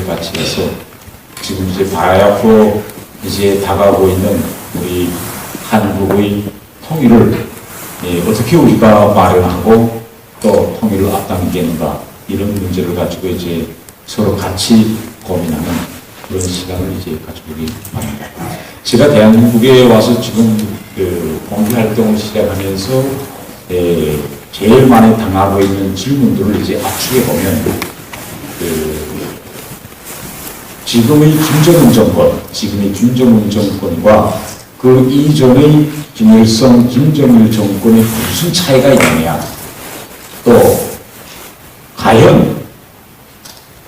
문제를 같이 해서 지금 이제 바야흐로 이제 다가오고 있는 우리 한국의 통일을 어떻게 우리가 마련하고 또 통일을 앞당기는가 이런 문제를 가지고 이제 서로 같이 고민하는 그런 시간을 이제 가지기 바랍니다. 제가 대한민국에 와서 지금 봉사활동을 시작하면서 제일 많이 당하고 있는 질문들을 이제 압축해 보면 지금의 김정은 정권과 그 이전의 김일성, 김정일 정권의 무슨 차이가 있느냐, 또 과연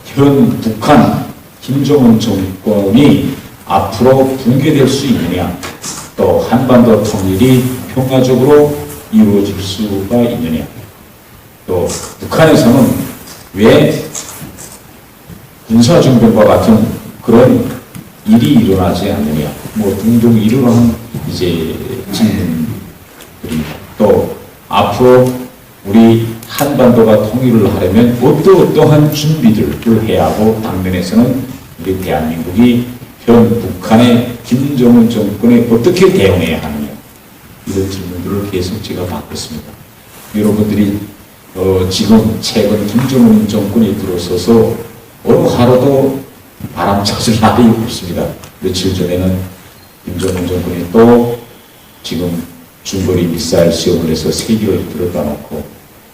현 북한 김정은 정권이 앞으로 붕괴될 수 있느냐, 또 한반도 통일이 평화적으로 이루어질 수가 있느냐, 또 북한에서는 왜 군사정변과 같은 그런 일이 일어나지 않느냐, 뭐 등등 이러한 이제 질문들입니다. 또 앞으로 우리 한반도가 통일을 하려면 어떠한 준비들을 해야 하고, 당면에서는 우리 대한민국이 현 북한의 김정은 정권에 어떻게 대응해야 하느냐, 이런 질문들을 계속 제가 받겠습니다. 여러분들이 지금 최근 김정은 정권이 들어서서 어느 하루도 바람잡을 날이 없습니다. 며칠 전에는 김정은 정권이 또 지금 중거리 미사일 시험을 해서 3개월 들어다 놓고,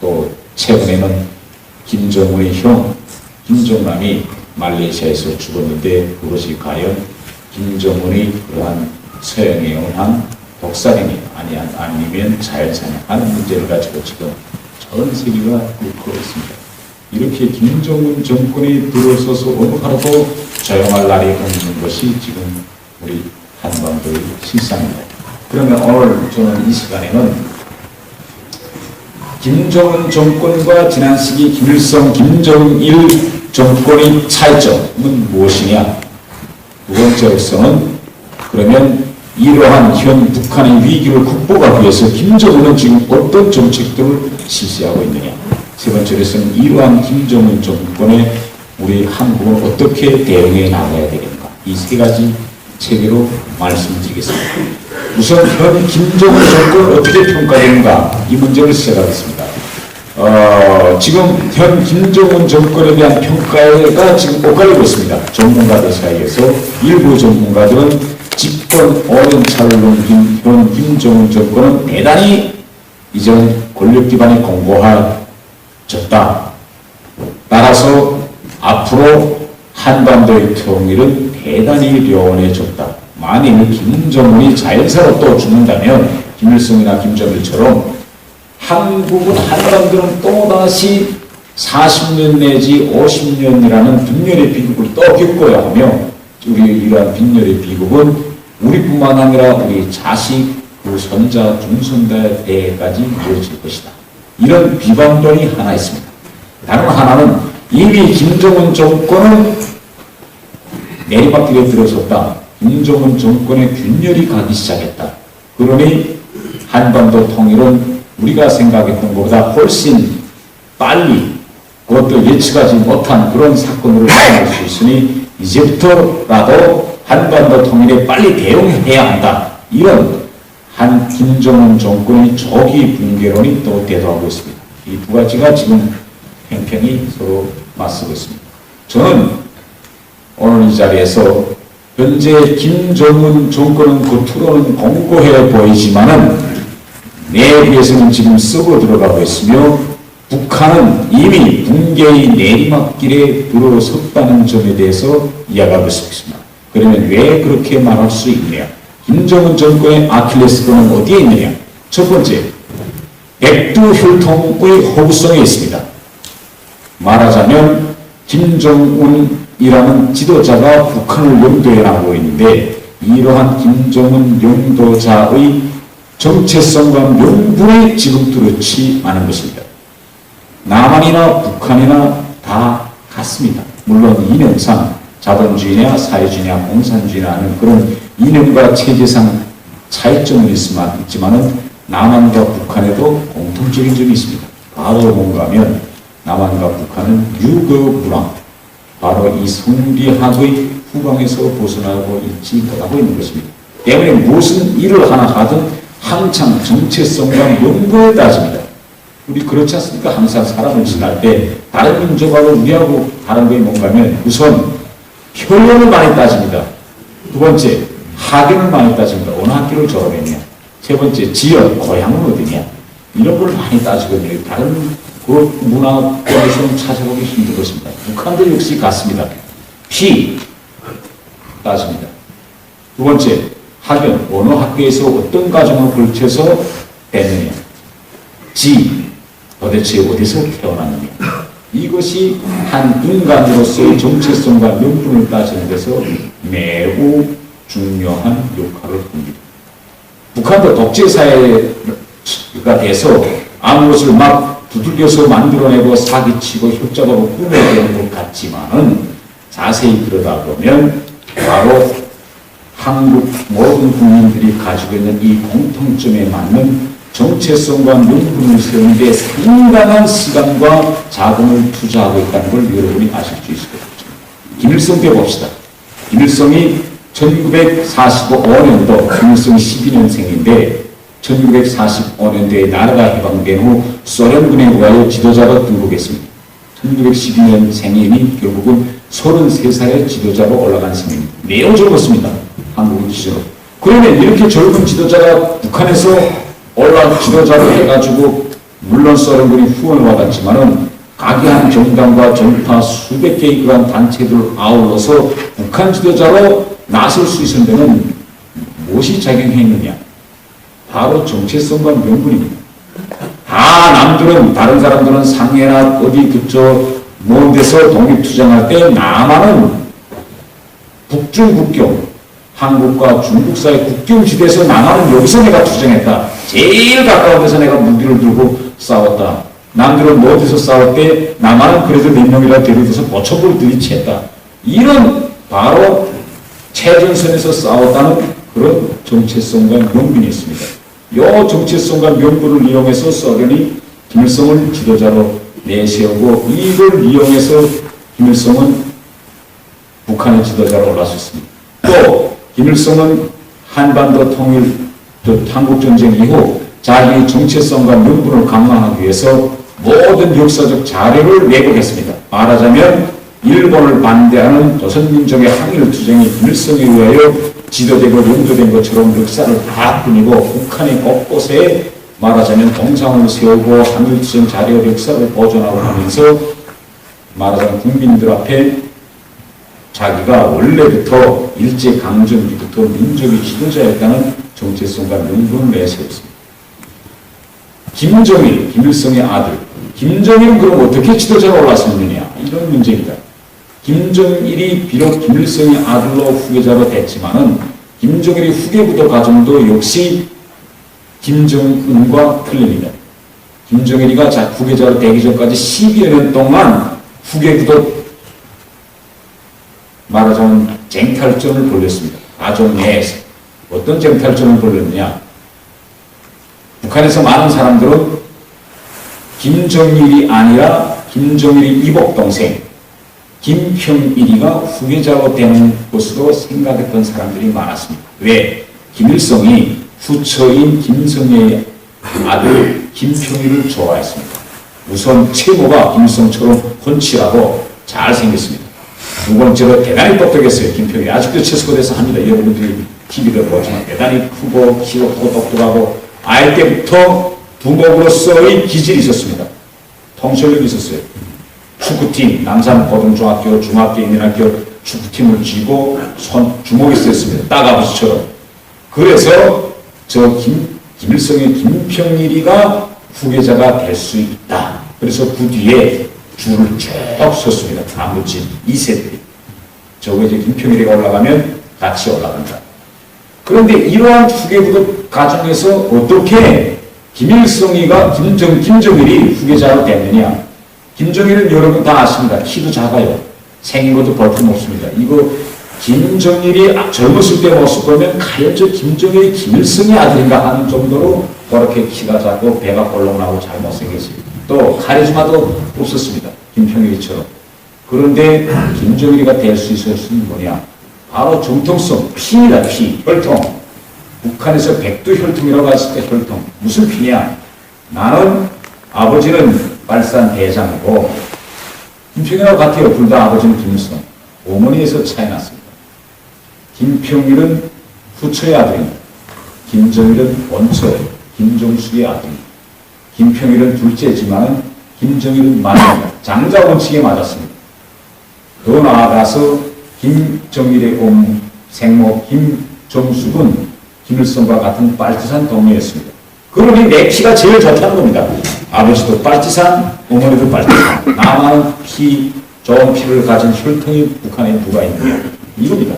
또 최근에는 김정은의 형 김정남이 말레이시아에서 죽었는데 그것이 과연 김정은이 그러한 서양에 의한 독살이냐 아니면 자연사냐하는 문제를 가지고 지금 전 세계가 끓고 있습니다. 이렇게 김정은 정권이 들어서서 어느 하루도 조용할 날이 없는 것이 지금 우리 한반도의 실상입니다. 그러면 오늘 저는 이 시간에는 김정은 정권과 지난 시기 김일성, 김정일 정권의 차이점은 무엇이냐? 두 번째로서는 그러면 이러한 현 북한의 위기를 극복하기 위해서 김정은은 지금 어떤 정책들을 실시하고 있느냐? 세 번째로서는 이러한 김정은 정권에 우리 한국은 어떻게 대응해 나가야 되겠는가? 이 세 가지 체계로 말씀드리겠습니다. 우선 현 김정은 정권을 어떻게 평가되는가? 이 문제를 시작하겠습니다. 지금 현 김정은 정권에 대한 평가가 지금 엇갈리고 있습니다. 전문가들 사이에서 일부 전문가들은 집권 5년 차를 넘긴 현 김정은 정권은 대단히 이전 권력 기반이 공고해졌다. 따라서 앞으로 한반도의 통일은 대단히 려원해졌다. 만일 김정은이 자연사로 또 죽는다면 김일성이나 김정일처럼 한국은 한반도는 또다시 40년 내지 50년이라는 빈혈의 비극을 또 겪어야 하며, 우리 이러한 빈혈의 비극은 우리뿐만 아니라 우리 자식, 그 손자, 중손자에까지 이어질 것이다. 이런 비방론이 하나 있습니다. 다른 하나는 이미 김정은 정권은 내리막길에 들어섰다. 김정은 정권의 균열이 가기 시작했다. 그러니 한반도 통일은 우리가 생각했던 것보다 훨씬 빨리, 그것도 예측하지 못한 그런 사건으로 일어날 수 있으니 이제부터라도 한반도 통일에 빨리 대응해야 한다. 이런 한 김정은 정권의 조기 붕괴론이 또 대두하고 있습니다. 이 두 가지가 지금 팽팽히 서로 맞서고 있습니다. 저는 오늘 이 자리에서 현재 김정은 정권은 겉으로는 공고해 보이지만은 내부에서는 지금 썩어 들어가고 있으며, 북한은 이미 붕괴의 내리막길에 들어섰다는 점에 대해서 이야기하고 있습니다. 그러면 왜 그렇게 말할 수 있느냐? 김정은 정권의 아킬레스건은 어디에 있느냐? 첫 번째, 백두 혈통의 허구성에 있습니다. 말하자면 김정은이라는 지도자가 북한을 영도해 나가고 있는데, 이러한 김정은 영도자의 정체성과 명분이 지금 뚜렷지 않은 것입니다. 남한이나 북한이나 다 같습니다. 물론 이념상 자본주의냐 사회주의냐 공산주의냐 하는 그런 이념과 체제상 차이점은 있지만은 남한과 북한에도 공통적인 점이 있습니다. 바로 뭔가 하면 남한과 북한은 유교 문화, 바로 이 성리학의 후광에서 벗어나고 있지 못하고 있는 것입니다. 때문에 무슨 일을 하나 하든 항상 정체성과 명분을 따집니다. 우리 그렇지 않습니까? 항상 사람을 지날 때 다른 민족하고 우리하고 다른 게 뭔가면 우선 혈연을 많이 따집니다. 두 번째, 학연을 많이 따집니다. 어느 학교를 졸업했냐. 세 번째, 지역, 고향은 어디냐. 이런 걸 많이 따지거든요. 다른 그 문화권에서는 찾아보기 힘들 것입니다. 북한도 역시 같습니다. 피 따집니다. 두 번째, 학연, 어느 학교에서 어떤 과정을 걸쳐서 됐느냐. 지, 도대체 어디서 태어났느냐. 이것이 한 인간으로서의 정체성과 명분을 따지는 데서 매우 중요한 역할을 합니다. 북한도 독재사회가 돼서 아무 것을 막 두들겨서 만들어내고 사기치고 혁작하고 꾸며내는 것 같지만은 자세히 들여다보면 바로 한국 모든 국민들이 가지고 있는 이 공통점에 맞는 정체성과 명분을 세우는 데 상당한 시간과 자금을 투자하고 있다는 걸 여러분이 아실 수 있을 것입니다. 김일성 때 봅시다. 김일성이 1945년도, 김일성이 12년생인데 1945년도에 나라가 해방된 후 소련군에 의하여 지도자로 등극했습니다. 1912년생인이 결국은 33살의 지도자로 올라간 셈입니다. 매우 젊었습니다. 한국은 기준으로. 그러면 이렇게 젊은 지도자가 북한에서 지도자로 해가지고 물론 소련군이 후원을 받았지만은 각기한 정당과 정파 수백 개의 그러한 단체들을 아울러서 북한 지도자로 나설 수 있는 데는 무엇이 작용했느냐? 바로 정체성과 명분입니다. 남들은 다른 사람들은 상해나 어디 그쪽 먼 데서 독립투쟁할 때 남한은 북중 국경 한국과 중국 사이 국경지대에서 남한은 여기서 내가 투쟁했다. 제일 가까운 데서 내가 무기를 들고 싸웠다. 남들은 어디서 싸울 때 남한은 그래도 몇 명이라도 데려다서 보초부를 들이치했다. 이런 바로 최전선에서 싸웠다는 그런 정체성과 명분이 있습니다. 이 정체성과 명분을 이용해서 소련이 김일성을 지도자로 내세우고 이걸 이용해서 김일성은 북한의 지도자로 올라섰습니다. 또 김일성은 한반도 통일, 한국전쟁 이후 자기의 정체성과 명분을 강화하기 위해서 모든 역사적 자료를 왜곡했습니다. 말하자면 일본을 반대하는 조선민족의 항일 투쟁이 김일성에 의하여 지도되고 용도된 것처럼 역사를 다 꾸미고 북한의 곳곳에 말하자면 동상을 세우고 항일투쟁 자료 역사를 보존하고 하면서 말하자면 국민들 앞에 자기가 원래부터 일제강점기부터 민족의 지도자였다는 정체성과 명분을 내세웠습니다. 김정일, 김일성의 아들. 김정일은 그럼 어떻게 지도자로 올랐느냐? 이런 문제입니다. 김정일이 비록 김일성의 아들로 후계자로 됐지만은 김정일의 후계부도 과정도 역시 김정은과 틀립니다. 김정일이가 후계자로 되기 전까지 12여 년 동안 후계부도 말하자면 쟁탈전을 벌였습니다. 가족 내에서. 어떤 쟁탈전을 벌였느냐. 북한에서 많은 사람들은 김정일이 아니라 김정일의 이복동생 김평일이가 후계자로 되는 것으로 생각했던 사람들이 많았습니다. 왜? 김일성이 후처인 김성애의 아들 김평일을 좋아했습니다. 우선 채모가 김일성처럼 훤칠하고 잘생겼습니다. 두 번째로 대단히 똑똑했어요. 김평일이 아직도 체스코에서 합니다. 여러분들이 TV를 보지만 대단히 크고 키가 똑똑하고 아이 때부터 두목으로서의 기질이 있었습니다. 통솔력이 있었어요. 축구팀, 남산고등중학교, 중학교, 인민학교 축구팀을 쥐고 주먹이 쓰였습니다. 딱아버지처럼. 그래서 김일성의 김평일이가 후계자가 될 수 있다. 그래서 그 뒤에 줄을 쭉 섰습니다. 나머지 2세들이. 저거 이제 김평일이가 올라가면 같이 올라간다. 그런데 이러한 후계부도 과정에서 어떻게 김일성이가 김정일이 후계자로 됐느냐. 김정일은 여러분 다 아십니다. 키도 작아요. 생긴 것도 볼품없습니다. 이거 김정일이 젊었을 때 모습 보면 과연 저 김정일이 김일성의 아들인가 하는 정도로 그렇게 키가 작고 배가 볼록나고 잘 못생겼어요. 또 카리스마도 없었습니다. 김평일이처럼. 그런데 김정일이가 될 수 있었으면 뭐냐? 바로 정통성, 피입니다. 피, 혈통. 북한에서 백두 혈통이라고 했을 때 혈통. 무슨 피냐? 나는 아버지는 발산 대장이고 김평일하고 같아요. 둘 다 아버지는 김일성. 어머니에서 차이 났습니다. 김평일은 후처의 아들입니다. 김정일은 원처예요. 김정숙의 아들입니다. 김평일은 둘째지만 김정일은 맞습니다. 장자 원칙에 맞았습니다. 더 나아가서 김정일의 생모 김정숙은 김일성과 같은 빨치산 동료였습니다. 그러니 내 피가 제일 좋다는 겁니다. 아버지도 빨치산, 어머니도 빨치산. 나만은 좋은 피를 가진 혈통이 북한에 누가 있느냐. 이겁니다.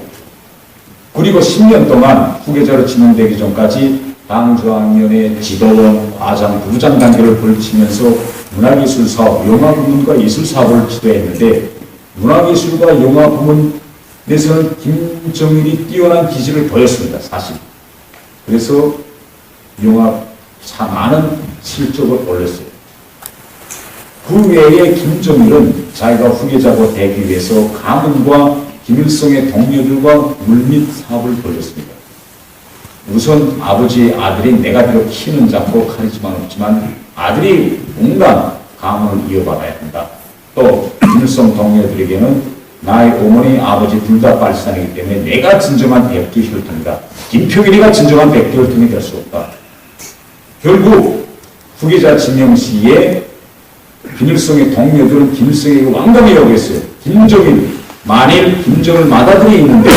그리고 10년 동안 후계자로 지명되기 전까지 당중앙위원회 지도원, 과장, 부부장 단계를 걸치면서 문화기술 사업, 영화 부문과 예술 사업을 지도했는데 문화기술과 영화 부문에서는 김정일이 뛰어난 기질을 보였습니다. 사실. 그래서 영화 많은 실적을 올렸어요. 그 외에 김정일은 자기가 후계자로 되기 위해서 가문과 김일성의 동료들과 물밑 사업을 벌였습니다. 우선 아버지의 아들이 내가 비록 키는 작고 카리스마는 없지만 아들이 온갖 가문을 이어받아야 한다. 또 김일성 동료들에게는 나의 어머니, 아버지 둘 다 빨치산이기 때문에 내가 진정한 백두 혈통이다. 김평일이가 진정한 백두 혈통이 될 수 없다. 결국 후계자 지명 시에 김일성의 동료들은 김일성에게 왕감이 요구했어요. 김정일, 만일 김정일 맏아들이 있는데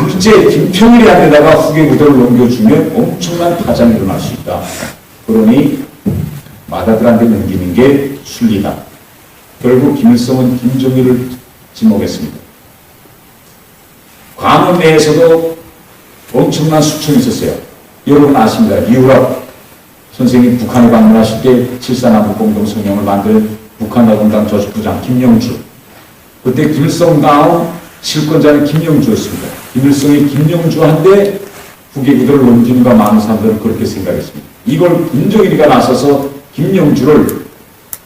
둘째 김평일이한테다가 후계 구도를 넘겨주면 엄청난 파장이 일어날 수 있다. 그러니 맏아들한테 넘기는 게 순리다. 결국 김일성은 김정일을 지목했습니다. 관원 내에서도 엄청난 수청이 있었어요. 여러분 아십니다. 이우락 선생님 북한에 방문하실 때 7.4남북 공동성명을 만든 북한야공당 조직부장 김영주. 그때 김일성 다음 실권자는 김영주였습니다. 김일성이 김영주한테 후계기도를 넘기는가 많은 사람들은 그렇게 생각했습니다. 이걸 김정일이가 나서서 김영주를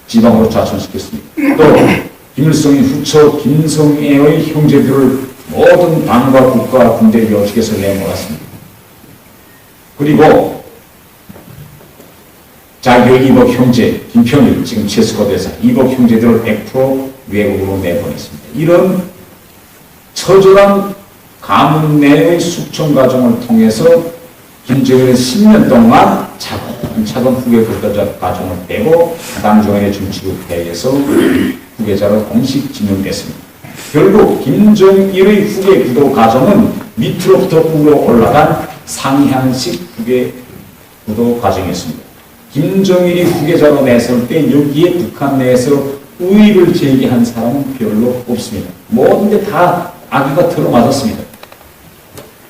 지방으로 좌천시켰습니다. 또 김일성이 후처 김성애의 형제들을 모든 당과 국가 군대 요직에서 내몰았습니다. 그리고 자기의 이복 형제 김평일 지금 체스코 대사 이복 형제들을 100% 외국으로 내보냈습니다. 이런 처절한 가문 내의 숙청 과정을 통해서 김정일은 10년 동안 차근차근 후계 국가적 과정을 빼고 당중앙의 정치국 대회에서 후계자로 공식 지명됐습니다. 결국 김정일의 후계 구도 과정은 밑으로부터 위로 올라간 상향식 후계 구도 과정이었습니다. 김정일이 후계자로 내설 때 여기에 북한 내에서 우위를 제기한 사람은 별로 없습니다. 모든 데 다 아기가 들어맞았습니다.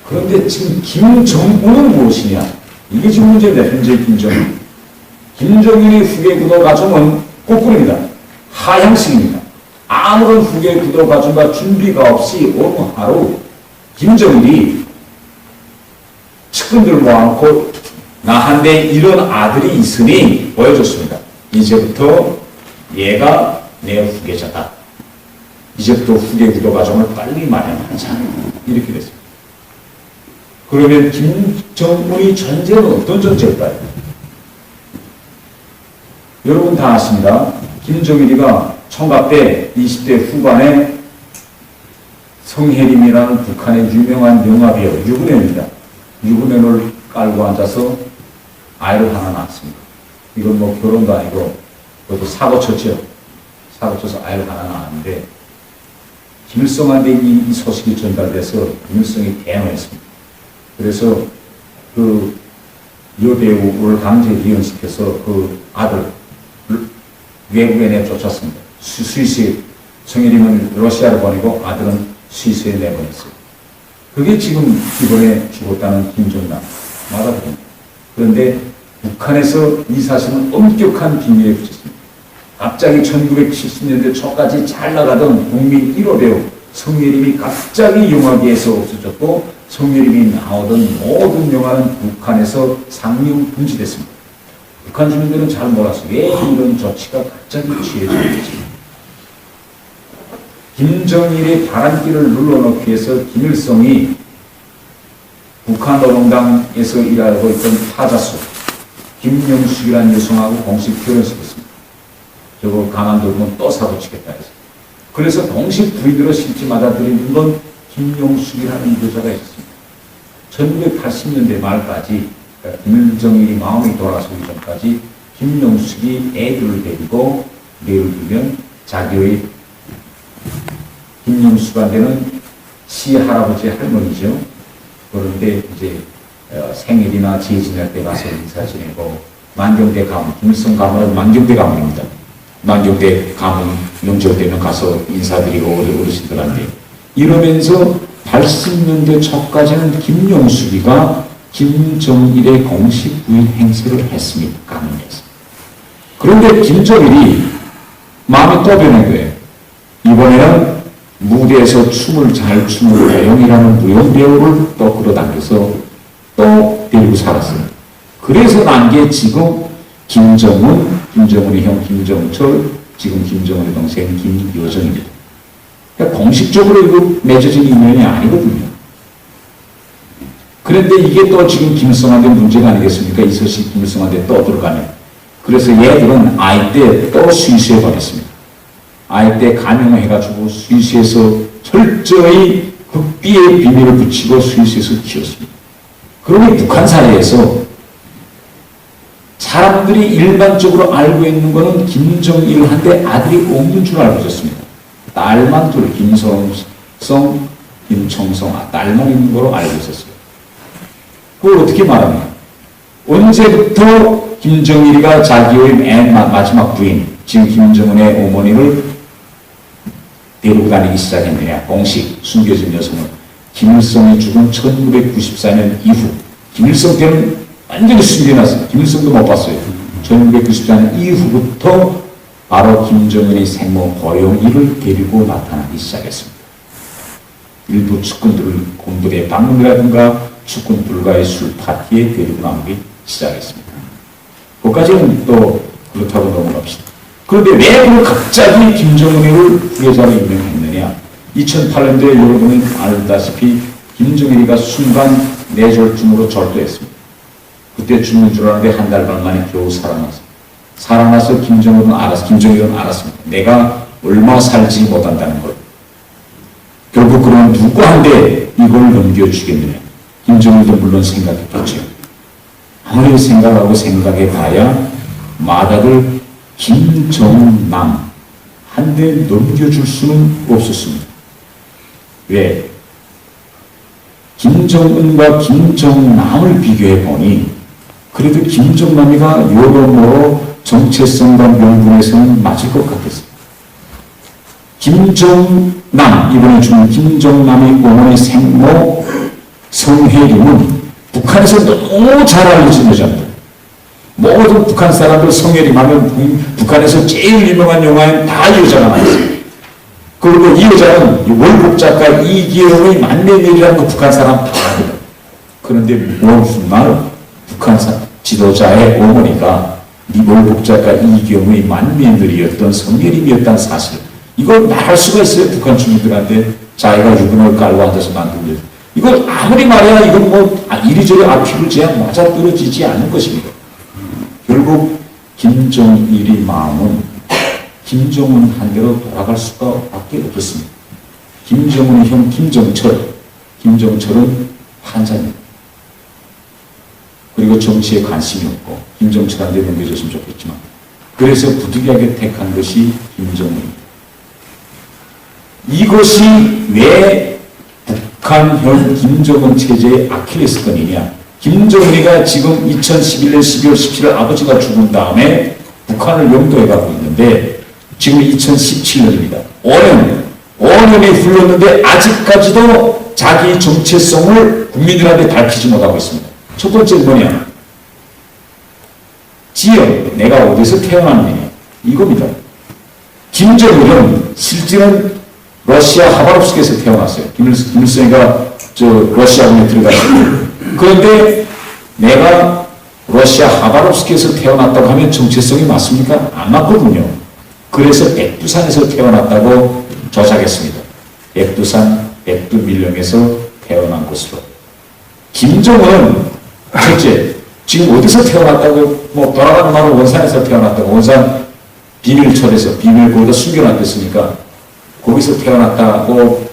그런데 지금 김정은은 무엇이냐? 이게 지금 문제입니다. 현재 김정은. 김정일의 후계 구도 과정은 거꾸로입니다. 하향식입니다. 아무런 후계 구도 과정과 준비가 없이 어느 하루 김정일이 측근들 모아놓고 나한테 이런 아들이 있으니 보여줬습니다. 이제부터 얘가 내 후계자다. 이제부터 후계 구도 과정을 빨리 마련하자. 이렇게 됐습니다. 그러면 김정은의 존재는 어떤 존재일까요? 여러분 다 아십니다. 김정일이가 총각 때 20대 후반에 성혜림이라는 북한의 유명한 영화배우 유근현입니다. 유근현을 깔고 앉아서 아이를 하나 낳았습니다. 이건 뭐 결혼도 아니고 그것도 사고 쳤죠. 사고 쳐서 아이를 하나 낳았는데 김일성한테 이 소식이 전달돼서 김일성이 대응했습니다. 그래서 그 여배우를 강제 이혼시켜서 그 아들 외국에 내쫓았습니다. 스위스에 성혜림은 러시아로 보내고 아들은 스위스에 내보냈어요. 그게 지금 이번에 죽었다는 김정남 말아버립니다. 그런데 북한에서 이 사실은 엄격한 비밀에 붙였습니다. 갑자기 1970년대 초까지 잘 나가던 국민 1호 배우 성혜림이 갑자기 영화계에서 없어졌고 성혜림이 나오던 모든 영화는 북한에서 상영 금지됐습니다. 북한 주민들은 잘 몰랐어요. 왜 이런 조치가 갑자기 취해졌는지. 김정일의 바람길을 눌러놓기 위해서 김일성이 북한 노동당에서 일하고 있던 타자수 김영숙이라는 여성하고 공식 결혼식했습니다. 저거 가만두면 또 사고치겠다 해서. 그래서 동시 부인으로 실제 맞아들이는 건 김영숙이라는 여자가 있었습니다. 1980년대 말까지, 그러니까 김정일이 마음이 돌아서기 전까지 김영숙이 애들을 데리고 예를 들면 자기의 김영숙한테는 시할아버지 할머니죠. 그런데 이제 생일이나 제지날 때 가서 인사 지내고 만경대 가문, 김일성 가문은 만경대 가문입니다. 만경대 가문 명절 때는 가서 인사드리고 어르신들한테 이러면서 80년대 초까지는 김영숙이가 김정일의 공식 부인 행세를 했습니다. 가문에서. 그런데 김정일이 마음이 또 변한 거예요. 이번에는 무대에서 춤을 잘 추는 배영이라는 무용배우를 또 끌어당겨서 또 데리고 살았어요. 그래서 난 게 지금 김정은, 김정은의 형 김정철, 지금 김정은의 동생 김여정입니다. 그러니까 공식적으로 이거 맺어진 인연이 아니거든요. 그런데 이게 또 지금 김일성한테 문제가 아니겠습니까? 이 소식 김일성한테 또 들어가면. 그래서 얘들은 아이 때 또 스위스에 보냈습니다. 아이 때 감형해가지고 스위스에서 철저히 극비의 비밀을 붙이고 스위스에서 키웠습니다. 그러니 북한 사회에서 사람들이 일반적으로 알고 있는 것은 김정일한테 아들이 없는 줄 알고 있었습니다. 딸만 둘, 김성성, 김총성, 딸만 있는 거로 알고 있었어요. 그걸 어떻게 말하냐? 언제부터 김정일이가 자기의 맨 마지막 부인, 지금 김정은의 어머니를 데리고 다니기 시작했느냐? 공식 숨겨진 여성은 김일성이 죽은 1994년 이후, 김일성 때는 완전히 숨겨놨어요. 김일성도 못 봤어요. 1994년 이후부터 바로 김정은의 생모 고영이를 데리고 나타나기 시작했습니다. 일부 측근들을 군부대 방문이라든가 측근 불가의 술 파티에 데리고 나오기 시작했습니다. 그것까지는 또 그렇다고 넘어갑시다. 그런데 왜 그 갑자기 김정은이를 후계자로 임명했느냐? 2008년도에 여러분은 알다시피 김정일이가 순간 뇌졸중으로 절도했습니다. 그때 죽는 줄 알았는데 한 달 반 만에 겨우 살아났어요. 살아나서 김정일은 알았습니다. 내가 얼마 살지 못한다는 걸. 결국 그럼 누구한테 이걸 넘겨주겠느냐? 김정일도 물론 생각했겠죠. 아무리 생각하고 생각해봐야 맏아들 김정남 한 대 넘겨줄 수는 없었습니다. 왜? 김정은과 김정남을 비교해보니 그래도 김정남이가 여러모로 정체성과 명분에서는 맞을 것 같았어요. 김정남, 이번에 죽은 김정남의 어머니 생모 성혜림은 북한에서 너무 잘 알려진 여자입니다. 모든 북한 사람들 성혜림 하면 북한에서 제일 유명한 영화엔 다 여자가 나왔어요. 그리고 이 여자는 월북 작가 이기영의 만내내리라는 거 북한 사람 다 알거든. 그런데 무슨 날 북한 지도자의 어머니가 이 월북 작가 이기영의 만면들이었던 성혜림이었다는 사실. 이걸 말할 수가 있어요. 북한 주민들한테 자기가 유분을 깔고 앉아서 만든 거죠. 이걸 아무리 말해야 이건 뭐 이리저리 앞뒤를 제약 맞아떨어지지 않는 것입니다. 결국 김정일의 마음은 김정은 한 대로 돌아갈 수가 밖에 없었습니다. 김정은의 형 김정철은 환자입니다. 그리고 정치에 관심이 없고 김정철한테 넘겨줬으면 좋겠지만 그래서 부득이하게 택한 것이 김정은입니다. 이것이 왜 북한형 김정은 체제의 아킬레스건이냐? 김정은이가 지금 2011년 12월 17일 아버지가 죽은 다음에 북한을 영도해 가고 있는데 지금 2017년입니다. 5년이 흘렀는데 아직까지도 자기 정체성을 국민들한테 밝히지 못하고 있습니다. 첫 번째는 뭐냐? 지역, 내가 어디서 태어났느냐? 이겁니다. 김정은은 실제는 러시아 하바롭스크에서 태어났어요. 김일성이가 러시아군에 들어갔어요. 그런데 내가 러시아 하바롭스크에서 태어났다고 하면 정체성이 맞습니까? 안 맞거든요. 그래서 백두산에서 태어났다고 조작했습니다. 백두산 백두밀령에서 태어난 것으로. 김정은은 첫째, 지금 어디서 태어났다고, 뭐 돌아가는 말은 원산에서 태어났다고, 원산 비밀철에서, 비밀 거기다 숨겨놨겠으니까 거기서 태어났다고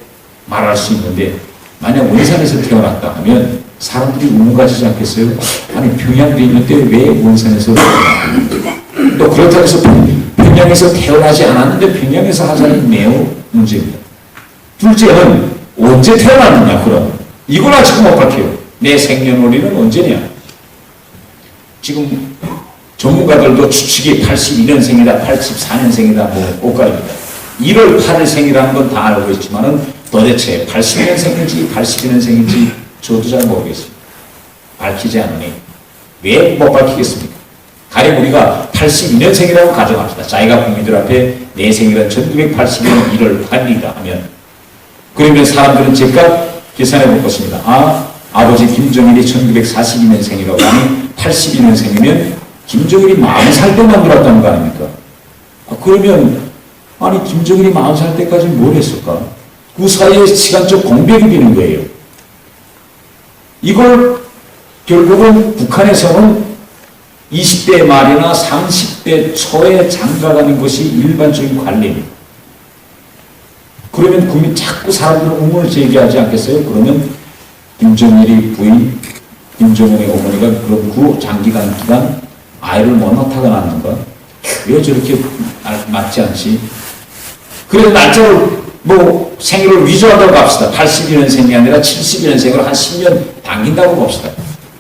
말할 수 있는데, 만약 원산에서 태어났다 하면 사람들이 의문가지지 않겠어요? 아니 평양도 있는데 왜 원산에서 태어났다? 또 그렇다고 해서 평양에서 태어나지 않았는데 평양에서 하자니 매우 문제입니다. 둘째는 언제 태어났느냐 그럼 이걸 아직 못 밝혀요. 내 생년월일은 언제냐. 지금 전문가들도 추측이 82년생이다 84년생이다 뭐 옷갈입니다. 1월 8일생이라는 건 다 알고 있지만은 도대체 80년생인지 82년생인지 저도 잘 모르겠습니다. 밝히지 않으니 왜 못 밝히겠습니까? 가령 우리가 82년생이라고 가정합시다. 자기가 국민들 앞에 내 생일은 1982년 1월 8일이다 하면 그러면 사람들은 제값 계산해 볼 것입니다. 아, 아버지 김정일이 1942년생이라고 하니 82년생이면 김정일이 40살 때 만들었다는 거 아닙니까? 아, 그러면 아니 김정일이 40살 때까지 뭘 했을까? 그 사이에 시간적 공백이 비는 거예요. 이걸 결국은 북한에서는 20대 말이나 30대 초에 장가가는 것이 일반적인 관례입니다. 그러면 국민 자꾸 사람들은 의문을 제기하지 않겠어요? 그러면 김정일이 부인, 김정은의 어머니가 그럼 그 장기간 기간 아이를 못 낳다가 낳는가? 왜 저렇게 맞지 않지? 그래서 날짜를 뭐 생일을 위조한다고 합시다. 82년생이 아니라 72년생으로 한 10년 당긴다고 봅시다.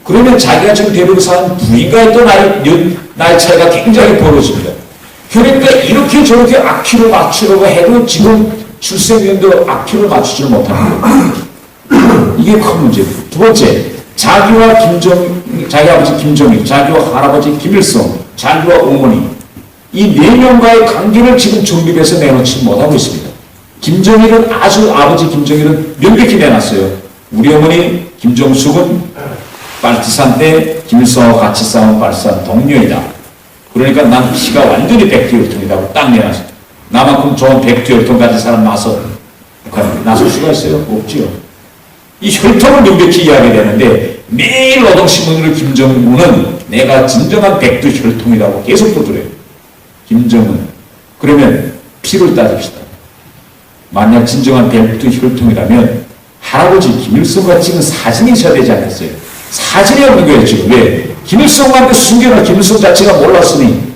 그러면 자기가 지금 데리고 산 부인과의 또 나이 차이가 굉장히 벌어집니다. 그러니까 이렇게 저렇게 악기를 맞추려고 해도 지금 출생연도 악기를 맞추지를 못하는 거예요. 이게 큰 문제입니다. 두 번째, 자기와 자기 아버지 김정일, 자기와 할아버지 김일성, 자기와 어머니 이 네 명과의 관계를 지금 정립해서 내놓지 못하고 있습니다. 김정일은 아버지 김정일은 명백히 내놨어요. 우리 어머니 김정숙은 빨치산 때 김일성하고 같이 싸운 빨치산 동료이다. 그러니까 난 피가 완전히 백두혈통이라고 딱 내놨어요. 나만큼 좋은 백두혈통 가진 사람 나서 북한에 나설 수가 있어요? 없지요. 이 혈통을 명백히 이야기되는데 매일 노동신문으로 김정은은 내가 진정한 백두혈통이라고 계속 보더래요. 김정은. 그러면 피를 따집시다. 만약 진정한 백두혈통이라면 할아버지 김일성과 찍은 사진이 있어야 되지 않겠어요? 사진이 없는 거예요 지금. 왜? 김일성한테 숨겨놓은 김일성 자체가 몰랐으니.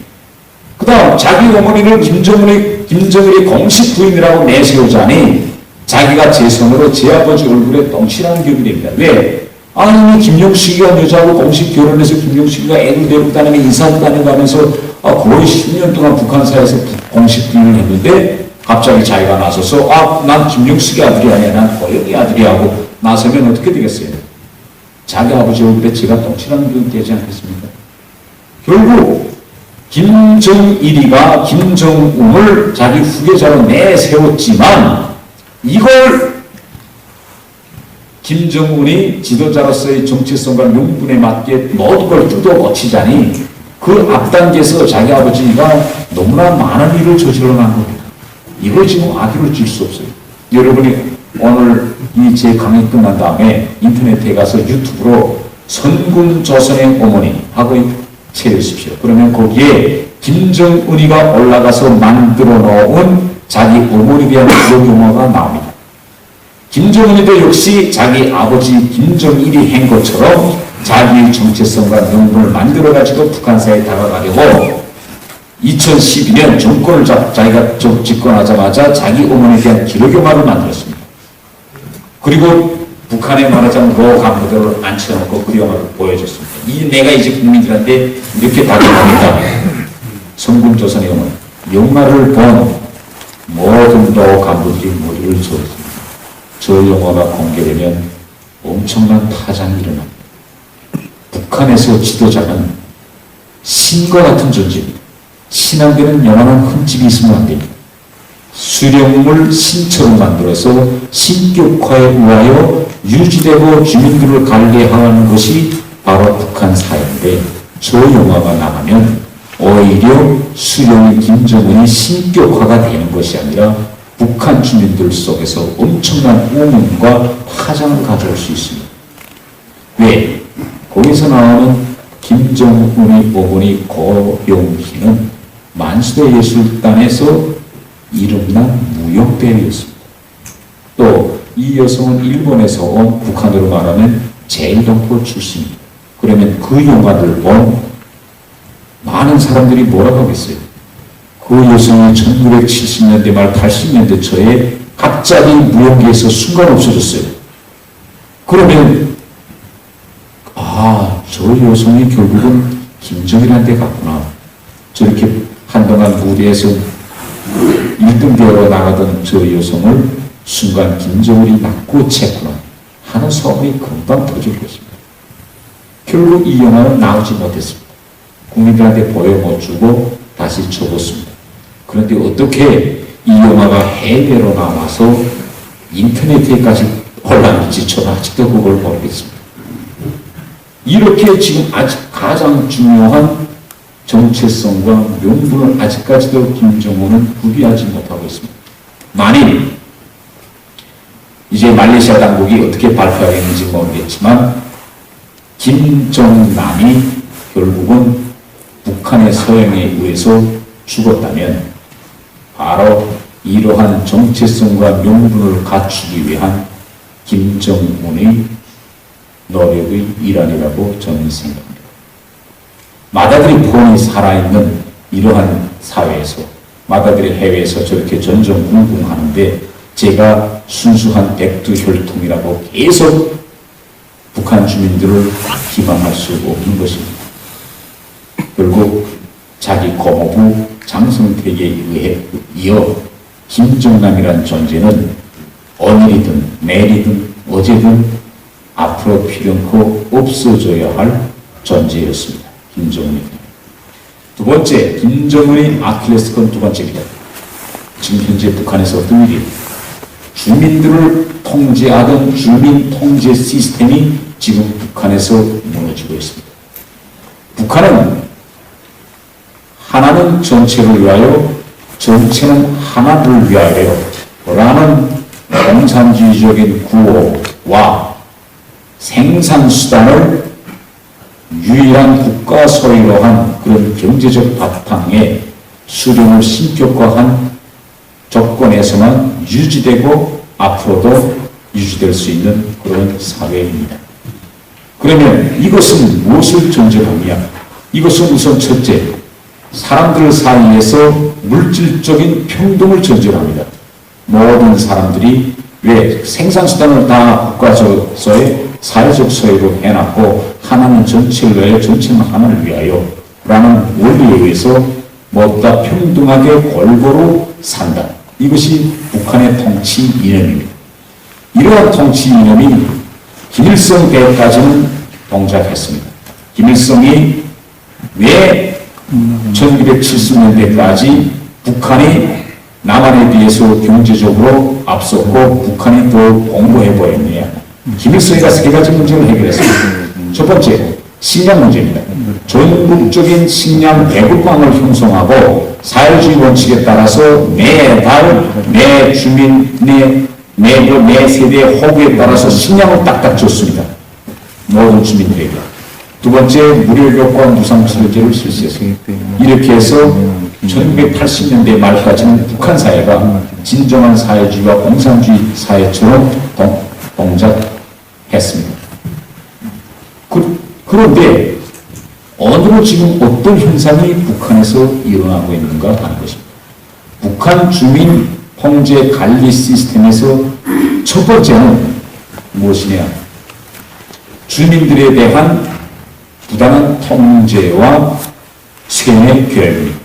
그 다음 자기 어머니를 김정일이 공식 부인이라고 내세우자니 자기가 제 손으로 제 아버지 얼굴에 똥칠하는 격이 됩니다. 왜? 아니 김용식이가 여자하고 공식 결혼해서 김용식이가 애를 데리고 다니며 인사도 다니고 하면서 거의 10년 동안 북한사에서 공식 부인을 했는데 갑자기 자기가 나서서 난 김용식이 아들이 아니야 난 고영이 아들이 하고 나서면 어떻게 되겠어요? 자기 아버지 얼굴에 제가 똥칠하는 격이 되지 않겠습니까? 결국 김정일이가 김정은을 자기 후계자로 내세웠지만 이걸 김정은이 지도자로서의 정체성과 명분에 맞게 모든 걸 뜯어 고치자니 그 앞단계에서 자기 아버지가 너무나 많은 일을 저질러 난 겁니다. 이걸 지금 악의로 질 수 없어요. 여러분이 오늘 이 제 강의 끝난 다음에 인터넷에 가서 유튜브로 선군조선의 어머니 하고 채우십시오. 그러면 거기에 김정은이가 올라가서 만들어 놓은 자기 어머니에 대한 기록 용어가 나옵니다. 김정은이도 역시 자기 아버지 김정일이 한 것처럼 자기의 정체성과 명분을 만들어가지고 북한사에 다가가려고 2012년 정권을 자기가 집권하자마자 자기 어머니에 대한 기록용화를 만들었습니다. 그리고 북한에 말하자면 로 간부들을 앉혀놓고 그 영화를 보여줬습니다. 내가 이제 국민들한테 이렇게 다가갑니다. 성군조선의 어머니. 영화를 본 모든 로 간부들이 머리를 저었습니다. 저 영화가 공개되면 엄청난 파장이 일어납니다. 북한에서 지도자는 신과 같은 존재입니다. 신앙계는 영원한 흠집이 있으면 안 됩니다. 수령을 신처럼 만들어서 신격화에 의하여 유지되고 주민들을 관리하는 것이 바로 북한 사회인데 저 영화가 나가면 오히려 수령인 김정은이 신격화가 되는 것이 아니라 북한 주민들 속에서 엄청난 우문과 파장을 가져올 수 있습니다. 왜? 거기서 나오는 김정은의 어머니 고용희는 만수대 예술단에서 이름난 무용배우였습니다. 또 이 여성은 일본에서 온, 북한으로 말하면 제일동포 출신입니다. 그러면 그 영화를 본 많은 사람들이 뭐라고 하겠어요? 그 여성이 1970년대 말 80년대 초에 갑자기 무용계에서 순간 없어졌어요. 그러면 저 여성이 결국은 김정일한테 갔구나. 저렇게 한동안 무대에서 1등대로 나가던 저 여성을 순간 김정일이 낚고 챘구나 하는 소문이 금방 퍼질 것입니다. 결국 이 영화는 나오지 못했습니다. 국민들한테 보여 못 주고 다시 접었습니다. 그런데 어떻게 이 영화가 해외로 나와서 인터넷에까지 올라갈지 저는 아직도 그걸 모르겠습니다. 이렇게 지금 아직 가장 중요한 정체성과 명분을 아직까지도 김정은은 구비하지 못하고 있습니다. 만일 이제 말레이시아 당국이 어떻게 발표하겠는지 모르겠지만 김정남이 결국은 북한의 서영에 의해서 죽었다면 바로 이러한 정체성과 명분을 갖추기 위한 김정은의 노력의 일환이라고 저는 생각합니다. 마다들이 폰이 살아있는 이러한 사회에서 마다들이 해외에서 저렇게 전전긍긍하는데 제가 순수한 백두혈통이라고 계속 북한 주민들을 기망할 수 없는 것입니다. 결국 자기 고모부 장성택에 의해 이어 김정남이라는 존재는 오늘이든 내일이든 어제든 앞으로 필연코 없어져야 할 존재였습니다. 김정은입니다. 두 번째, 김정은의 아킬레스건 두 번째입니다. 지금 현재 북한에서 어떤 일이 주민들을 통제하던 주민 통제 시스템이 지금 북한에서 무너지고 있습니다. 북한은 하나는 전체를 위하여, 전체는 하나를 위하여 라는 공산주의적인 구호와 생산수단을 유일한 국가 소유로 한 그런 경제적 바탕에 수령을 신격화한 조건에서만 유지되고 앞으로도 유지될 수 있는 그런 사회입니다. 그러면 이것은 무엇을 전제하느냐? 이것은 우선 첫째, 사람들 사이에서 물질적인 평등을 전제합니다. 모든 사람들이 왜 생산수단을 다 국가소의 사회적 소유로 해놨고 하나는 전체를 위하여 전체는 하나를 위하여 라는 원리에 의해서 모두 다 평등하게 골고루 산다. 이것이 북한의 통치 이념입니다. 이러한 통치 이념이 김일성 때까지는 동작했습니다. 김일성이 왜 1970년대까지 북한이 남한에 비해서 경제적으로 앞섰고 북한이 더 공고해 보였느냐. 김일성이가 세 가지 문제를 해결했습니다. 첫 번째, 식량 문제입니다. 전국적인 식량 배급망을 형성하고 사회주의 원칙에 따라서 매달 매 주민 매 세대의 호구에 따라서 식량을 딱딱 줬습니다. 모든 주민들에게. 두 번째, 무료교과 무상치료제를 실시했습니다. 이렇게 해서 1980년대 말까지는 북한 사회가 진정한 사회주의와 공산주의 사회처럼 동작했습니다. 그런데 오늘은 지금 어떤 현상이 북한에서 일어나고 있는가 하는 것입니다. 북한 주민 통제 관리 시스템에서 첫 번째는 무엇이냐? 주민들에 대한 부당한 통제와 세뇌 교육입니다.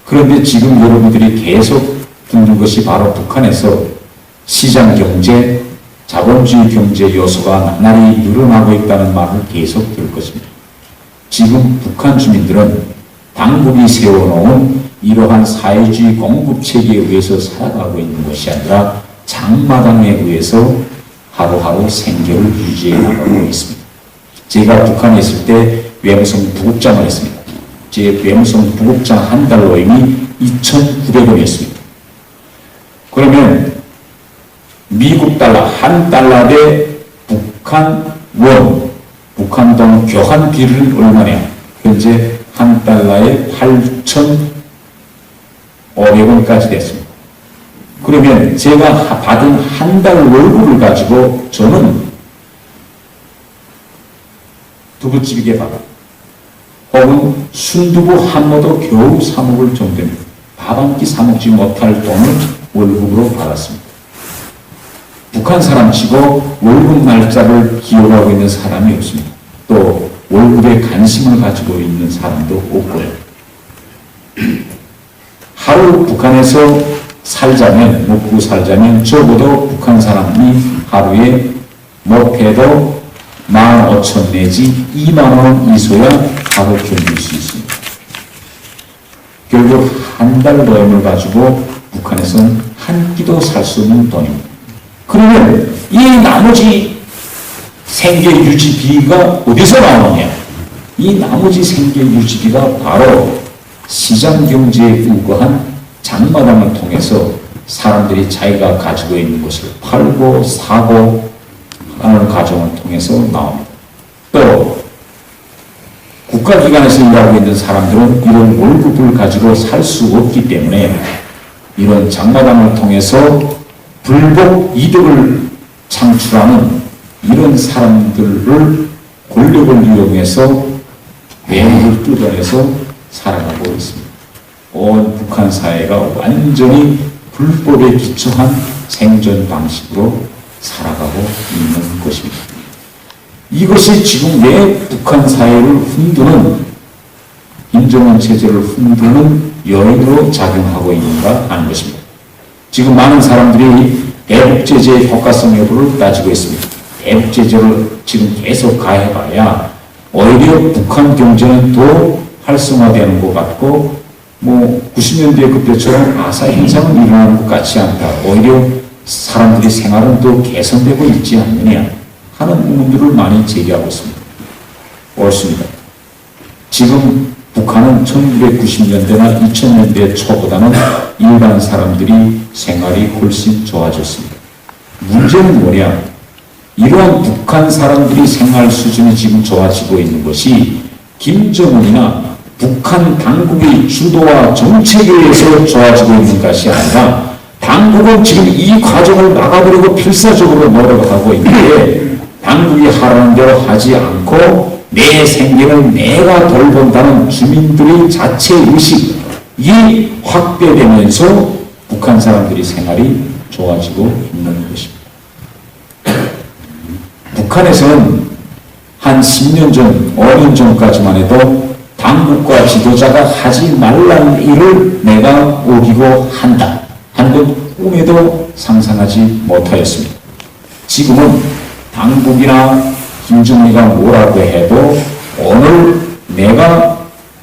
그런데 지금 여러분들이 계속 듣는 것이 바로 북한에서 시장경제, 자본주의 경제 요소가 나날이 늘어나고 있다는 말을 계속 들을 것입니다. 지금 북한 주민들은 당국이 세워놓은 이러한 사회주의 공급체계에 의해서 살아가고 있는 것이 아니라 장마당에 의해서 하루하루 생계를 유지해 나가고 있습니다. 제가 북한에 있을 때 외무성 부국장을 했습니다. 제 외무성 부국장 한 달 노임이 2,900원이었습니다. 그러면 미국 달러, 한 달러 대 북한 원, 북한 돈 교환 비율은 얼마냐? 현재 한 달러에 8,500원까지 됐습니다. 그러면 제가 받은 한 달 월급을 가지고 저는 두부집게 받아 혹은 순두부 한 모도 겨우 사 먹을 정도입니다. 밥 한 끼 사 먹지 못할 돈을 월급으로 받았습니다. 북한 사람치고 월급 날짜를 기억하고 있는 사람이 없습니다. 또 월급에 관심을 가지고 있는 사람도 없고요. 하루 북한에서 살자면, 먹고 살자면 적어도 북한 사람이 하루에 못해도 15,000 내지 20,000원 있어야 하루 견딜 수 있습니다. 결국 한 달 노임을 가지고 북한에서는 한 끼도 살 수 없는 돈입니다. 그러면 이 나머지 생계 유지비가 어디서 나오느냐? 이 나머지 생계 유지비가 바로 시장 경제에 우거한 장마당을 통해서 사람들이 자기가 가지고 있는 것을 팔고 사고 하는 과정을 통해서 나옵니다. 또 국가기관에서 일하고 있는 사람들은 이런 월급을 가지고 살 수 없기 때문에 이런 장마당을 통해서 불법 이득을 창출하는 이런 사람들을 권력을 이용해서 외국을 뜯어내서 살아가고 있습니다. 온 북한 사회가 완전히 불법에 기초한 생존 방식으로 살아가고 있는 것입니다. 이것이 지금 왜 북한 사회를 흔드는 김정은 체제를 흔드는 요인으로 작용하고 있는가 하는 것입니다. 지금 많은 사람들이 대북제재의 효과성 여부를 따지고 있습니다. 대북제재를 지금 계속 가해봐야 오히려 북한 경제는 더 활성화되는 것 같고 90년대 그때처럼 아사 현상은 일어나는 것 같지 않다. 오히려 사람들이 생활은 더 개선되고 있지 않느냐 하는 의문들을 많이 제기하고 있습니다. 옳습니다. 지금 북한은 1990년대나 2000년대 초보다는 일반 사람들이 생활이 훨씬 좋아졌습니다. 문제는 뭐냐? 이러한 북한 사람들이 생활 수준이 지금 좋아지고 있는 것이 김정은이나 북한 당국의 주도와 정책에 의해서 좋아지고 있는 것이 아니라 당국은 지금 이 과정을 막아버리고 필사적으로 노력하고 있는데 당국이 하라는 대로 하지 않고 내 생계는 내가 돌본다는 주민들의 자체의식이 확대되면서 북한 사람들이 생활이 좋아지고 있는 것입니다. 북한에서는 한 10년 전, 5년 전까지만 해도 당국과 지도자가 하지 말라는 일을 내가 어기고 한다. 한번 꿈에도 상상하지 못하였습니다. 지금은 당국이나 김정일이가 뭐라고 해도 오늘 내가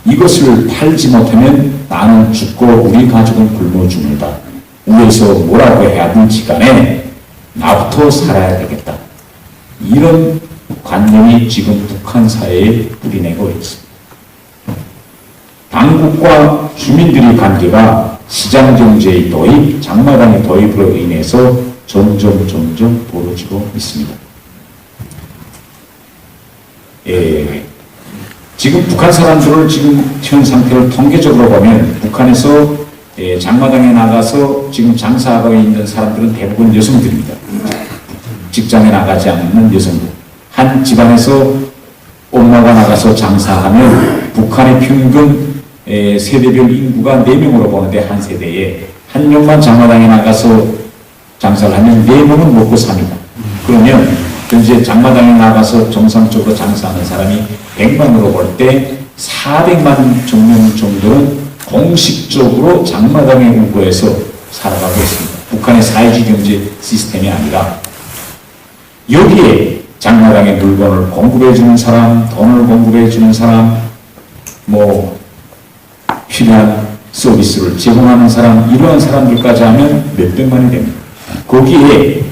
이것을 팔지 못하면 나는 죽고 우리 가족은 굶어 죽는다. 위에서 뭐라고 해야든지 간에 나부터 살아야 되겠다. 이런 관념이 지금 북한 사회에 뿌리내고 있습니다. 당국과 주민들의 관계가 시장경제의 도입, 장마당의 도입으로 인해서 점점 벌어지고 있습니다. 지금 북한 사람들을 지금 현 상태를 통계적으로 보면 북한에서 장마당에 나가서 지금 장사하고 있는 사람들은 대부분 여성들입니다. 직장에 나가지 않는 여성들. 한 집안에서 엄마가 나가서 장사하면 북한의 평균 세대별 인구가 4명으로 보는데 한 세대에 한 명만 장마당에 나가서 장사를 하면 4명은 먹고 삽니다. 그러면 현재 장마당에 나가서 정상적으로 장사하는 사람이 100만으로 볼 때 400만 정도는 공식적으로 장마당에 우거해서 살아가고 있습니다. 북한의 사회주의 경제 시스템이 아니라 여기에 장마당에 물건을 공급해주는 사람, 돈을 공급해주는 사람, 필요한 서비스를 제공하는 사람, 이러한 사람들까지 하면 몇백만이 됩니다. 거기에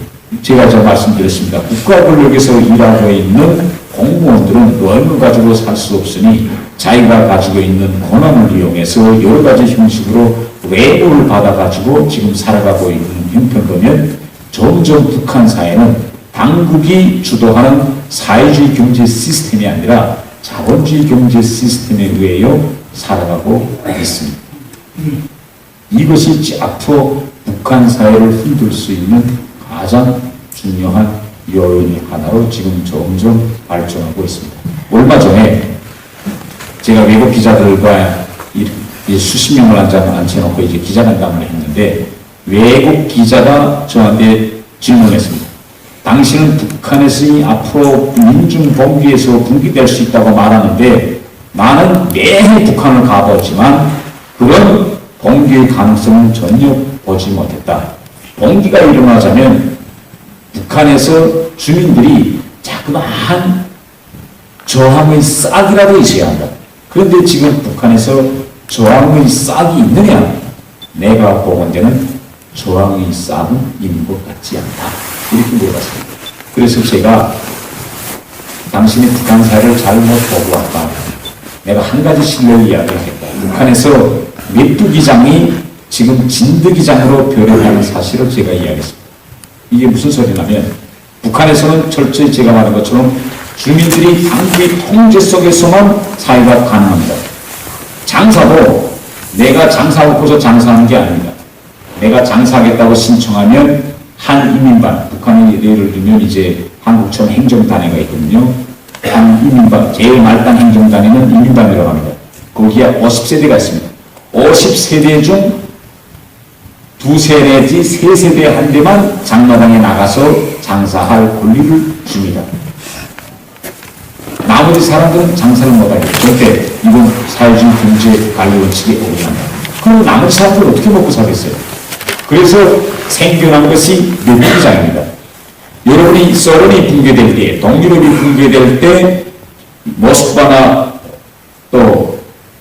제가 말씀드렸습니다. 국가 권력에서 일하고 있는 공무원들은 노임을 가지고 살 수 없으니 자기가 가지고 있는 권한을 이용해서 여러 가지 형식으로 외도를 받아가지고 지금 살아가고 있는 형편 보면 점점 북한 사회는 당국이 주도하는 사회주의 경제 시스템이 아니라 자본주의 경제 시스템에 의하여 살아가고 있습니다. 이것이 앞으로 북한 사회를 흔들 수 있는 가장 중요한 요인 하나로 지금 점점 발전하고 있습니다. 얼마 전에 제가 외국 기자들과 수십 명을 앉혀놓고 이제 기자간담회를 했는데 외국 기자가 저한테 질문했습니다. 당신은 북한에서 앞으로 민중봉기에서 붕괴될 수 있다고 말하는데 나는 매해 북한을 가보지만 그런 봉기의 가능성은 전혀 보지 못했다. 봉기가 일어나자면 북한에서 주민들이 자그마한 저항의 싹이라도 있어야 한다. 그런데 지금 북한에서 저항의 싹이 있느냐? 내가 보건 데는 저항의 싹은 있는 것 같지 않다. 이렇게 물어봤습니다. 그래서 제가 당신이 북한 사회를 잘못 보고 왔다. 내가 한 가지 실력을 이야기하겠다. 북한에서 메뚜기장이 지금 진드기장으로 변해가는 사실을 제가 이야기했습니다. 이게 무슨 소리냐면 북한에서는 철저히 제가 말한 것처럼 주민들이 당국의 통제 속에서만 사회가 가능합니다. 장사도 내가 장사하고서 장사하는 게 아닙니다. 내가 장사하겠다고 신청하면 한 이민반, 북한의 예를 들면 이제 한국처럼 행정단위가 있거든요. 한 이민반, 제일 말단 행정단위는 이민반이라고 합니다. 거기에 50세대가 있습니다. 50세대 중 2세 내지 3세대 한 대만 장마당에 나가서 장사할 권리를 줍니다. 나머지 사람들은 장사를 못하게 절대 이건 사회주의 경제 관리 원칙에 어긋난다. 그럼 나머지 사람들은 어떻게 먹고 살겠어요? 그래서 생겨난 것이 메뚜기장입니다. 여러분이 소련이 붕괴될 때, 동유럽이 붕괴될 때 모스크바나 또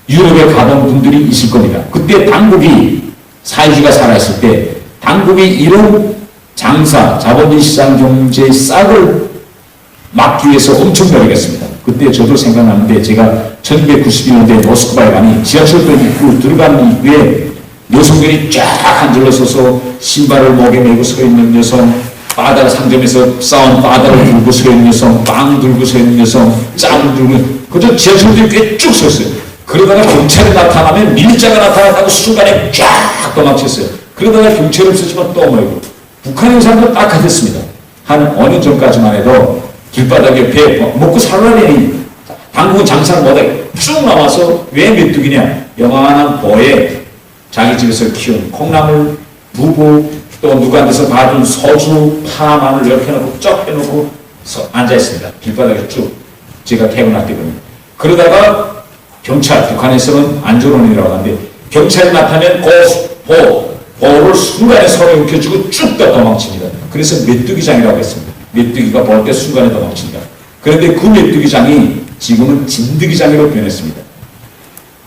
유럽에 가본 분들이 있을 겁니다. 그때 당국이 사회주의가 살아있을 때 당국이 이런 장사, 자본주의 시장 경제의 싹을 막기 위해서 엄청 노력했습니다. 그때 저도 생각나는데 제가 1991년도에 모스크바에 가니 지하철도 입구 들어가는 입구에 여성들이 쫙 앉아서서 신발을 목에 메고 서 있는 여성, 바다 상점에서 싸운 바다를 들고 서 있는 여성, 빵 들고 서 있는 여성, 짬 들고 그저 지하철들이 꽤 쭉 서 있어요. 그러다가 경찰이 나타나면 밀자가 나타났다고 순간에 쫙 도망쳤어요. 그러다가 경찰이 없었지만 또 모이고 북한의 사람도 딱하셨습니다. 한 5년 전까지만 해도 길바닥에 배 먹고 살라니 당국은 장사를 못하게 쭉 나와서 왜 메뚜기냐? 영원한 보에 자기 집에서 키운 콩나물, 두부, 또 누구한테서 봐준 소주, 파, 마늘 이렇게 해놓고 쩍 해놓고 앉아있습니다. 길바닥에 쭉. 제가 퇴근할 때거든요. 그러다가 경찰, 북한에서는 안전원이라고 하는데 경찰이 나타나면 보를 순간에 손에 움켜쥐고 쭉 다 도망칩니다. 그래서 메뚜기장이라고 했습니다. 메뚜기가 볼 때 순간에 도망칩니다. 그런데 그 메뚜기장이 지금은 진드기장으로 변했습니다.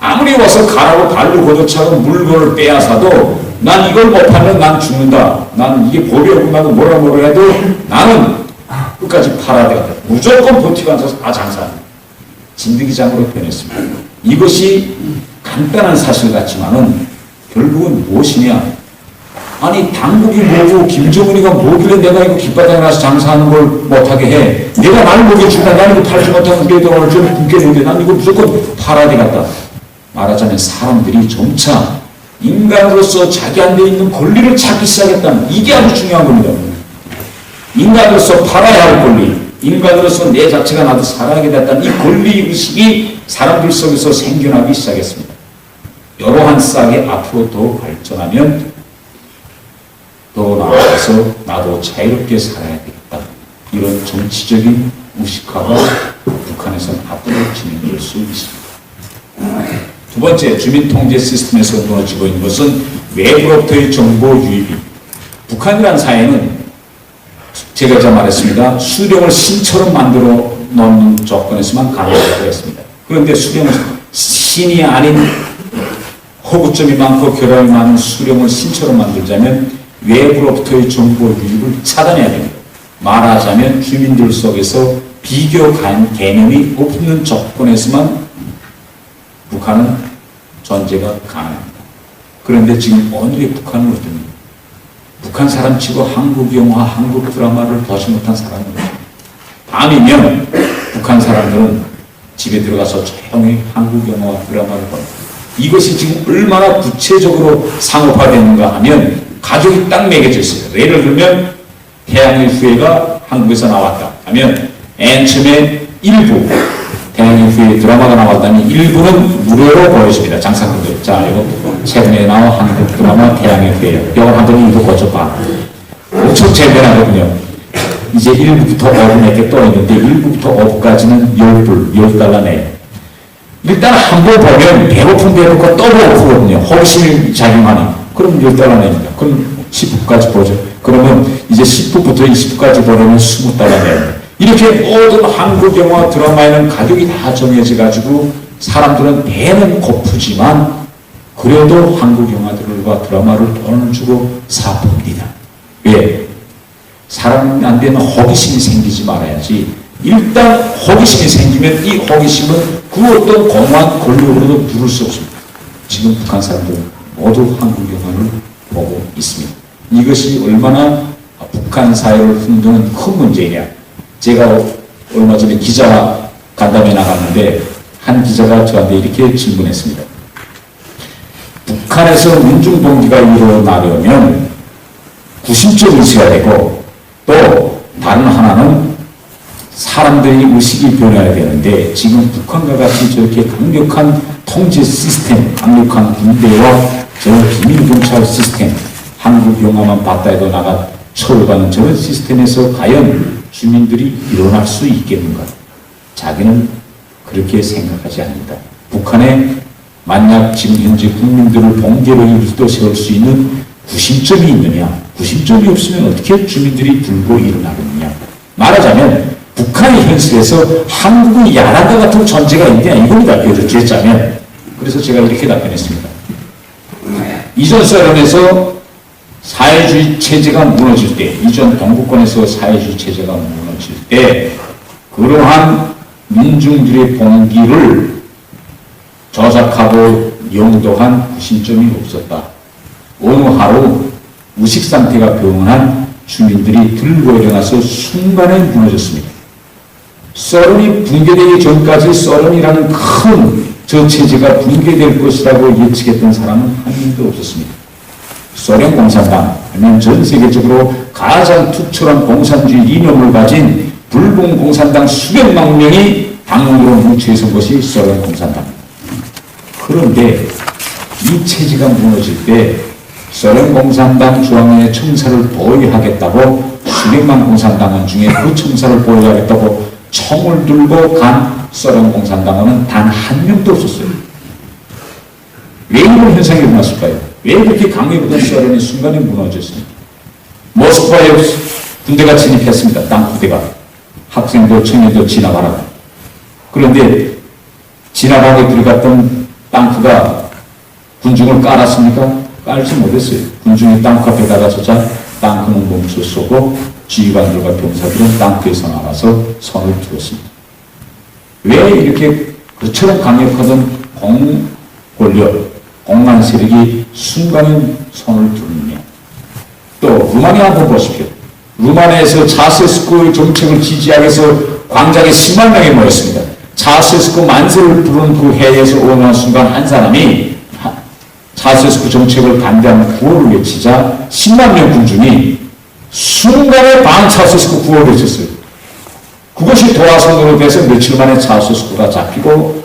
아무리 와서 가라고 발로 걷어차고 물건을 빼앗아도 난 이걸 못하면 난 죽는다. 난 이게 법이 없고 뭐라 해도 나는 끝까지 팔아야 되겠다. 무조건 버티고 앉아서 장사합니다. 진드기장으로 변했습니다. 이것이 간단한 사실 같지만은 결국은 무엇이냐? 아니 당국이 뭐고 김정은이가 뭐길래 내가 이거 길바닥에 나서 장사하는 걸 못하게 해. 내가 날 먹여준다. 나는 이거 팔지 못하고 우리 돈을 좀 굶겨주는데 난 이거 무조건 팔아야 되겠다. 말하자면 사람들이 점차 인간으로서 자기한테 있는 권리를 찾기 시작했다는 이게 아주 중요한 겁니다. 인간으로서 팔아야 할 권리, 인간으로서 내 자체가 나도 살아가게 됐다는 이 권리의식이 사람들 속에서 생겨나기 시작했습니다. 이러한 싹이 앞으로 더 발전하면 더 나아가서 나도 자유롭게 살아야 되겠다. 이런 정치적인 무식화가 북한에서는 앞으로 진행될 수 있습니다. 두 번째, 주민통제 시스템에서 무너지고 있는 것은 외부로부터의 정보 유입이. 북한이라는 사회는 제가 이제 말했습니다. 수령을 신처럼 만들어 놓는 조건에서만 가능하다고 했습니다. 그런데 수령을 신이 아닌 허구점이 많고 결함이 많은 수령을 신처럼 만들자면 외부로부터의 정보 유입을 차단해야 됩니다. 말하자면 주민들 속에서 비교 개념이 없는 조건에서만 북한은 존재가 가능합니다. 그런데 지금 오늘의 북한은 어떻습니까? 북한 사람치고 한국 영화, 한국 드라마를 보지 못한 사람은 밤이면 북한 사람들은 집에 들어가서 조용히 한국 영화와 드라마를 봅니다. 이것이 지금 얼마나 구체적으로 상업화되는가 하면 가족이 딱 매겨져 있어요. 예를 들면 태양의 후예가 한국에서 나왔다 하면 맨 처음에 일부 태양의 후예 드라마가 나왔다면 일부는 무료로 보여줍니다. 장사꾼들. 자, 이거 최근에 나온 한국 드라마 태양의 후예. 이걸 한번 일부 거쳐봐. 엄청 재미나거든요. 이제 1부부터 5분에게 또 있는데 1부부터 5부까지는 10불, 10달러 내요. 일단 한 번 보면 배고픈 배고프고 또 배고프거든요. 호기심이 작용하니. 그럼 10달러 냅니다. 그럼 10부까지 보죠. 그러면 이제 10부부터 20부까지 보려면 20달러 내요. 이렇게 모든 한국 영화 드라마에는 가격이 다 정해져 가지고 사람들은 배는 고프지만 그래도 한국 영화들과 드라마를 돈을 주고 사봅니다. 왜? 사람한테는 호기심이 생기지 말아야지. 일단 호기심이 생기면 이 호기심은 그 어떤 공허한 권력으로도 부를 수 없습니다. 지금 북한 사람들은 모두 한국 영화를 보고 있습니다. 이것이 얼마나 북한 사회를 흔드는 큰 문제이냐. 제가 얼마 전에 기자 간담회 나갔는데 한 기자가 저한테 이렇게 질문했습니다. 북한에서 민중봉기가 일어나려면 구심적 의식이 되고 또 다른 하나는 사람들이 의식이 변해야 되는데 지금 북한과 같이 저렇게 강력한 통제 시스템, 강력한 군대와 저 비밀경찰 시스템, 한국 영화만 봤다 해도 나가 처벌받는 저런 시스템에서 과연 주민들이 일어날 수 있겠는가? 자기는 그렇게 생각하지 않는다. 북한에 만약 지금 현재 국민들을 봉제로 일도 세울 수 있는 구심점이 있느냐? 구심점이 없으면 어떻게 주민들이 들고 일어나겠느냐? 말하자면 북한의 현실에서 한국의 야란과 같은 존재가 있느냐? 이겁니다. 그렇게 짜면. 그래서 제가 이렇게 답변했습니다. 이전 소련에서 사회주의 체제가 무너질 때, 이전 동구권에서 사회주의 체제가 무너질 때 그러한 민중들의 봉기를 조작하고 영도한 구심점이 없었다. 어느 하루 의식 상태가 병원한 주민들이 들고 일어나서 순간에 무너졌습니다. 소련이 붕괴되기 전까지 소련이라는 큰 저 체제가 붕괴될 것이라고 예측했던 사람은 한 명도 없었습니다. 소련 공산당 아니면 전 세계적으로 가장 투철한 공산주의 이념을 가진 불공 공산당 수백만 명이 당으로 뭉쳐있은 것이 소련 공산당. 그런데 이 체제가 무너질 때 소련 공산당 중앙위의 청사를 보유하겠다고 수백만 공산당원 중에 그 청사를 보유하겠다고 총을 들고 간 소련 공산당원은 단 한 명도 없었어요. 왜 이런 현상이 일어났을까요? 왜 그렇게 강력한 소련이 순간에 무너졌습니까? 모스크바에 군대가 진입했습니다. 땅 부대가. 학생들, 청년들 진압하라고. 그런데 진압하게 들어갔던 땅크가 군중을 깔았습니까? 깔지 못했어요. 군중이 땅크 앞에 나가서자 땅크는 멈춰 쏘고 지휘관들과 병사들은 땅크에서 나가서 손을 들었습니다. 왜 이렇게 그처럼 강력하던 권력, 공만 세력이 순간에 손을 들느냐. 또 루마니아 한번 보십시오. 루마니아에서 차세스코의 정책을 지지하기 위해서 광장에 10만 명이 모였습니다. 차세스코 만세를 부르는 그 해에서 어느 순간 한 사람이 차세스코 정책을 반대하는 구호를 외치자 10만 명 군중이 순간에 반차세스코 구호를 외쳤어요. 그것이 도화선으로 돼서 며칠 만에 차세스코가 잡히고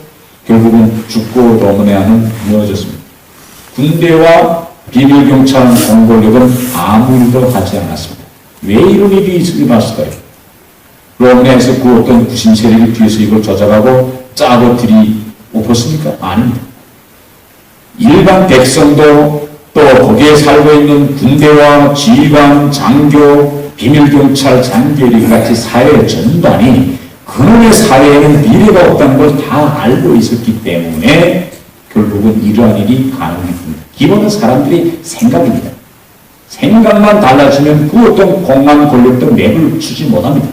결국은 죽고 로마니아는 무너졌습니다. 군대와 비밀경찰 공권력은 아무 일도 하지 않았습니다. 왜 이런 일이 일어났을까요? 로마니아에서 그 어떤 구심 세력이 뒤에서 이걸 조작하고 짜고 들이엎었습니까? 아닙니다. 일반 백성도 또 거기에 살고 있는 군대와 지휘관, 장교, 비밀경찰, 장교리 같이 사회 전반이 그놈의 사회에는 미래가 없다는 걸 다 알고 있었기 때문에 결국은 이러한 일이 가능했습니다. 기본은 사람들이 생각입니다. 생각만 달라지면 그 어떤 공간 권력도 맥을 추지 못합니다.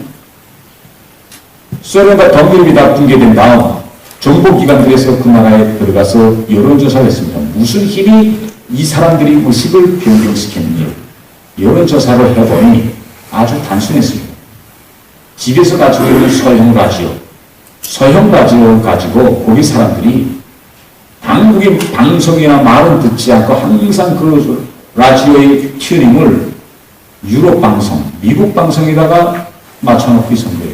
소련과 독일이 다 붕괴된 다음 정보기관들에서 그 나라에 들어가서 여론조사를 했습니다. 무슨 힘이 이 사람들이 의식을 변경시켰느냐. 여론조사를 해보니 아주 단순했습니다. 집에서 가지고 있는 소형 라디오 가지고 거기 사람들이 한국의 방송이나 말은 듣지 않고 항상 그 라디오의 튜닝을 유럽 방송, 미국 방송에다가 맞춰놓고 있었는 거예요.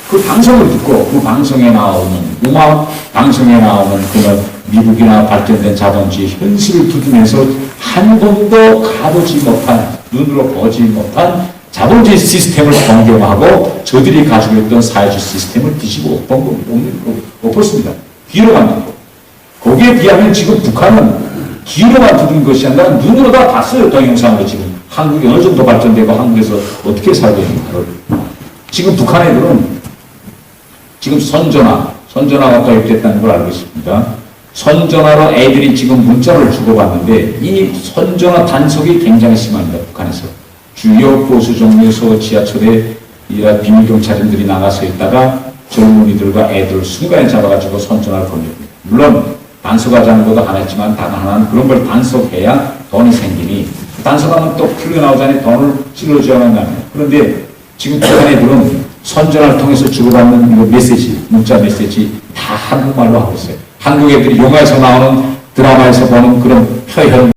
그 방송을 듣고 그 방송에 나오는 음악 방송에 나오는 그런 미국이나 발전된 자본주의 현실을 두드면서 한 번도 가보지 못한, 눈으로 보지 못한 자본주의 시스템을 변경하고 저들이 가지고 있던 사회주의 시스템을 뒤집어 엎었습니다. 귀로만 듣고. 거기에 비하면 지금 북한은 귀로만 듣는 것이 아니라 눈으로 다 봤어요. 동영상으로 지금 한국이 어느 정도 발전되고 한국에서 어떻게 살고 있는가를. 지금 북한 애들은 지금 선전화가 도입됐다는 걸 알고 있습니다. 선전화로 애들이 지금 문자를 주고받는데 이 선전화 단속이 굉장히 심합니다. 북한에서. 주요 보수 종류에서 지하철에 비밀경찰들이 나가서 있다가 젊은이들과 애들 순간에 잡아가지고 선전화를 건넵니다. 물론 단속하지 않은 것도 하나였지만 단 하나는 그런 걸 단속해야 돈이 생기니 단속하면 또 풀려나오자니 돈을 찔러줘야만 합니다. 그런데 지금 북한 애들은 선전화를 통해서 주고받는 메시지, 문자 메시지 다 한국말로 하고 있어요. 한국 애들이 영화에서 나오는 드라마에서 보는 그런 표현